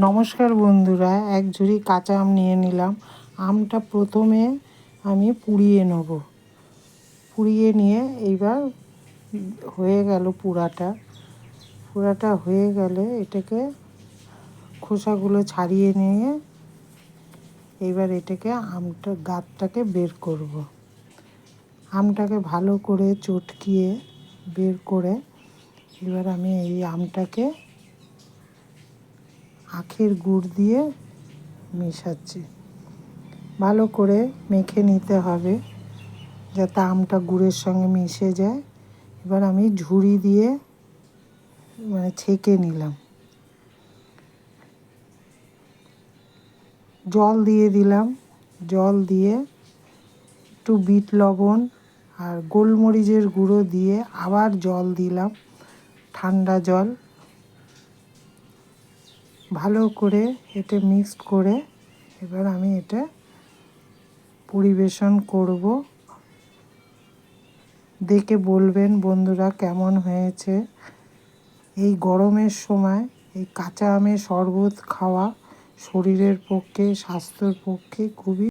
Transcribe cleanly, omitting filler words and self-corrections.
নমস্কার বন্ধুরা, এক ঝুড়ি কাঁচা আম নিয়ে নিলাম। আমটা প্রথমে আমি পুড়িয়ে নেব। পুড়িয়ে নিয়ে এইবার হয়ে গেল পুরাটা হয়ে গেলে এটাকে খোসাগুলো ছাড়িয়ে নিয়ে এইবার এটাকে আমটা গাঁটটাকে বের করব। আমটাকে ভালো করে চটকিয়ে বের করে এবার আমি এই আমটাকে আখের গুড় দিয়ে মেশাচ্ছি। ভালো করে মেখে নিতে হবে যাতে আমটা গুড়ের সঙ্গে মিশে যায়। এবার আমি ঝুড়ি দিয়ে ছেঁকে নিলাম। জল দিয়ে দিলাম। জল দিয়ে একটু বিট লবণ আর গোলমরিচের গুঁড়ো দিয়ে আবার জল দিলাম, ঠান্ডা জল। ভালো করে এটা মিক্সড করে এবার আমি এটা পরিবেশন করব। দেখে বলবেন বন্ধুরা কেমন হয়েছে। এই গরমের সময় এই কাঁচা আমের শরবত খাওয়া শরীরের পক্ষে, স্বাস্থ্যের পক্ষে খুবই